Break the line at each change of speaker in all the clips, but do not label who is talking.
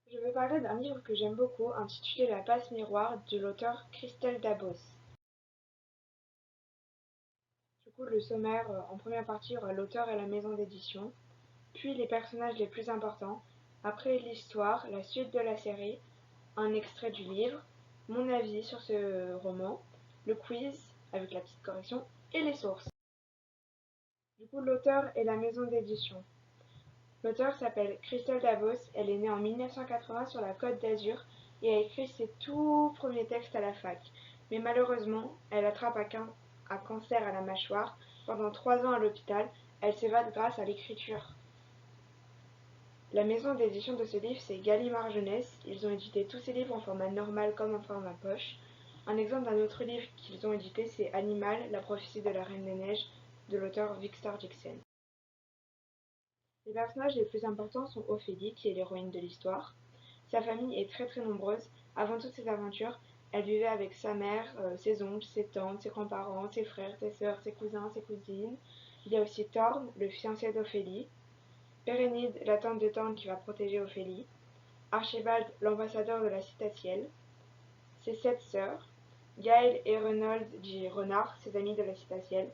Je vais parler d'un livre que j'aime beaucoup, intitulé La passe miroir, de l'auteur Christelle Dabos. Du coup, le sommaire, en première partie, aura l'auteur et la maison d'édition, puis les personnages les plus importants, après l'histoire, la suite de la série, un extrait du livre, mon avis sur ce roman, le quiz, avec la petite correction, et les sources. Du coup, l'auteur et la maison d'édition. L'auteur s'appelle Christelle Dabos, elle est née en 1980 sur la Côte d'Azur et a écrit ses tout premiers textes à la fac. Mais malheureusement, elle attrape un cancer à la mâchoire. Pendant 3 ans à l'hôpital, elle s'évade grâce à l'écriture. La maison d'édition de ce livre, c'est Gallimard Jeunesse. Ils ont édité tous ces livres en format normal comme en format poche. Un exemple d'un autre livre qu'ils ont édité, c'est Animal, la prophétie de la Reine des Neiges, de l'auteur Victor Dixon. Les personnages les plus importants sont Ophélie, qui est l'héroïne de l'histoire. Sa famille est très nombreuse. Avant toutes ses aventures, elle vivait avec sa mère, ses oncles, ses tantes, ses grands-parents, ses frères, ses sœurs, ses cousins, ses cousines. Il y a aussi Thorn, le fiancé d'Ophélie, Pérénide, la tante de Thorn qui va protéger Ophélie, Archibald, l'ambassadeur de la Citatielle, ses 7 sœurs, Gaël et Renold dit Renard, ses amis de la Citatielle.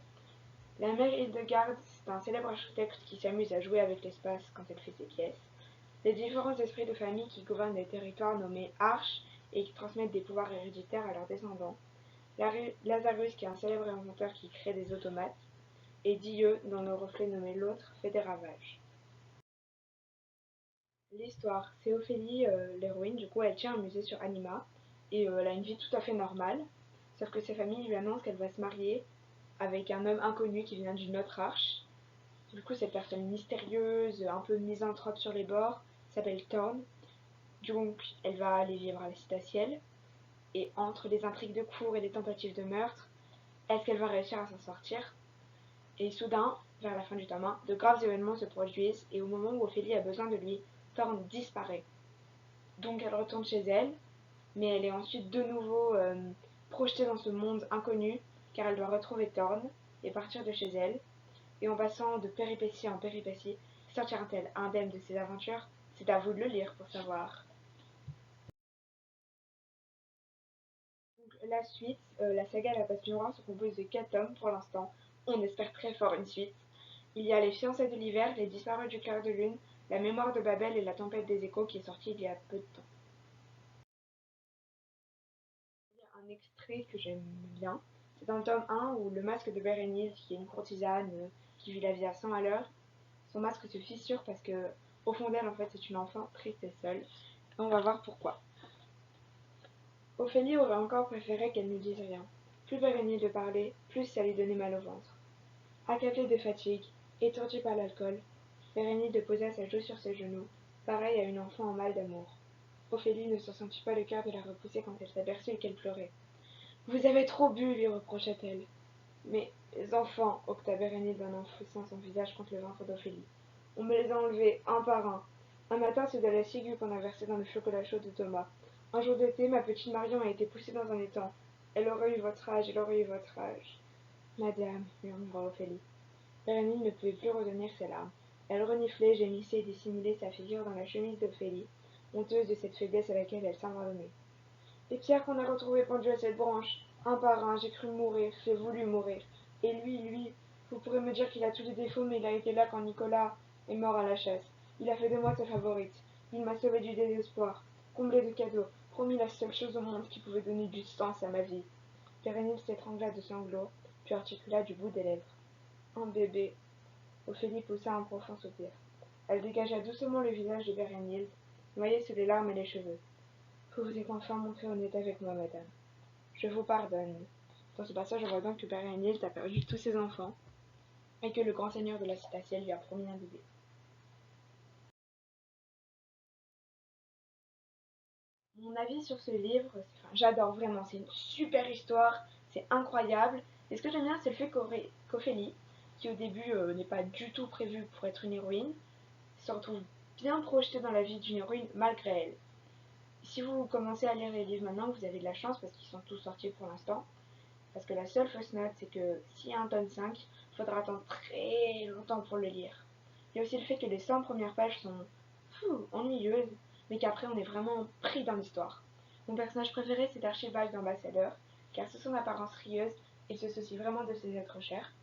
La mère Hildegarde, c'est un célèbre architecte qui s'amuse à jouer avec l'espace quand elle fait ses pièces. Les différents esprits de famille qui gouvernent des territoires nommés arches et qui transmettent des pouvoirs héréditaires à leurs descendants. Lazarus, qui est un célèbre inventeur qui crée des automates. Et Dieu, dont le reflet nommé l'autre, fait des ravages. L'histoire, c'est Ophélie, l'héroïne, du coup elle tient un musée sur Anima, et elle a une vie tout à fait normale, sauf que sa famille lui annonce qu'elle va se marier avec un homme inconnu qui vient d'une autre arche. Du coup, cette personne mystérieuse, un peu misanthrope sur les bords, s'appelle Thorn. Donc, elle va aller vivre à la Citatielle. Et entre les intrigues de cour et les tentatives de meurtre, est-ce qu'elle va réussir à s'en sortir? Et soudain, vers la fin du tome 1, de graves événements se produisent et au moment où Ophélie a besoin de lui, Thorn disparaît. Donc elle retourne chez elle, mais elle est ensuite de nouveau projetée dans ce monde inconnu, car elle doit retrouver Thorn et partir de chez elle. Et en passant de péripétie en péripétie, sortira-t-elle indemne de ses aventures? C'est à vous de le lire pour savoir. Donc, la suite, la saga La Passe Miroir se compose de 4 tomes pour l'instant. On espère très fort une suite. Il y a Les Fiancés de l'hiver, Les Disparus du clair de lune, La mémoire de Babel et La tempête des échos qui est sortie il y a peu de temps. Il y a un extrait que j'aime bien. C'est dans le tome 1 où le masque de Bérénice, qui est une courtisane qui vit la vie à 100 à l'heure, son masque se fissure parce que, au fond d'elle, en fait, c'est une enfant triste et seule. Et on va voir pourquoi. Ophélie aurait encore préféré qu'elle ne dise rien. Plus Bérénice de parler, plus ça lui donnait mal au ventre. Accablée de fatigue, étourdie par l'alcool, Bérénice posa sa joue sur ses genoux, pareille à une enfant en mal d'amour. Ophélie ne se sentit pas le cœur de la repousser quand elle s'aperçut qu'elle pleurait. Vous avez trop bu, lui reprocha-t-elle. Mais, les enfants, octa Bérénice en enfonçant son visage contre le ventre d'Ophélie. On me les a enlevés, un par un. Un matin, c'est de la ciguë qu'on a versé dans le chocolat chaud de Thomas. Un jour d'été, ma petite Marion a été poussée dans un étang. Elle aurait eu votre âge, elle aurait eu votre âge. Madame, murmura Ophélie. Bérénice ne pouvait plus retenir ses larmes. Elle reniflait, gémissait et dissimulait sa figure dans la chemise d'Ophélie, honteuse de cette faiblesse à laquelle elle s'abandonnait. Les pierres qu'on a retrouvées pendues à cette branche, un par un, j'ai cru mourir, j'ai voulu mourir. Et lui, vous pourrez me dire qu'il a tous les défauts, mais il a été là quand Nicolas est mort à la chasse. Il a fait de moi sa favorite. Il m'a sauvée du désespoir, comblée de cadeaux, promis la seule chose au monde qui pouvait donner du sens à ma vie. Bérénice s'étrangla de sanglots, puis articula du bout des lèvres. Un bébé. Ophélie poussa un profond soupir. Elle dégagea doucement le visage de Bérénice, noyé sous les larmes et les cheveux. Vous vous êtes enfin montrée honnête avec moi, madame. Je vous pardonne. Dans ce passage, on voit donc que Bérénice a perdu tous ses enfants et que le grand seigneur de la Citatielle lui a promis un bébé. Mon avis sur ce livre, j'adore vraiment, c'est une super histoire, c'est incroyable. Et ce que j'aime bien, c'est le fait qu'Ophélie, qui au début n'est pas du tout prévue pour être une héroïne, se retrouve bien projetée dans la vie d'une héroïne malgré elle. Si vous commencez à lire les livres maintenant, vous avez de la chance parce qu'ils sont tous sortis pour l'instant. Parce que la seule fausse note, c'est que s'il y a un tome 5, il faudra attendre très longtemps pour le lire. Il y a aussi le fait que les 100 premières pages sont ennuyeuses. mais qu'après on est vraiment pris dans l'histoire. Mon personnage préféré c'est Archibald l'ambassadeur, car sous son apparence rieuse, il se soucie vraiment de ses êtres chers.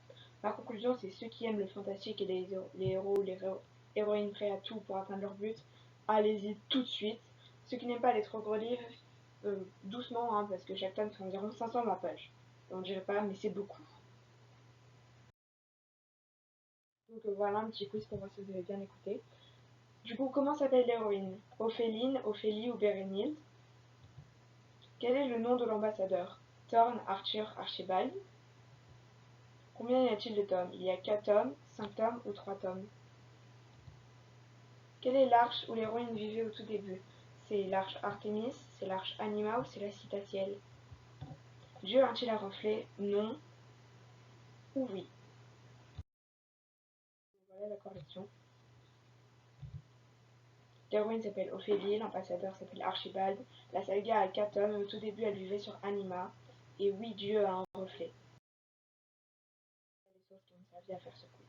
Ma conclusion c'est ceux qui aiment le fantastique et les héros ou les héroïnes prêts à tout pour atteindre leur but, allez-y tout de suite. Ceux qui n'aiment pas les trop gros livres, doucement, hein, parce que chaque tome fait environ 520 pages. On dirait pas, mais c'est beaucoup. Donc voilà un petit quiz pour voir si vous avez bien écouté. Du coup, comment s'appelle l'héroïne? Ophéline, Ophélie ou Bérénice? Quel est le nom de l'ambassadeur? Thorn, Arthur, Archibald? Combien y a-t-il de tomes? Il y a 4 tomes, 5 tomes ou 3 tomes? Quelle est l'arche où l'héroïne vivait au tout début? C'est l'arche Artémis, c'est l'arche Anima ou c'est la citatielle? Dieu a-t-il un reflet? Non ou oui? Voilà la correction. L'héroïne s'appelle Ophélie, l'ambassadeur s'appelle Archibald, la saga a 4 tomes et au tout début elle vivait sur Anima, et oui, Dieu a un reflet. C'est les sources qui ont servi à faire ce quiz.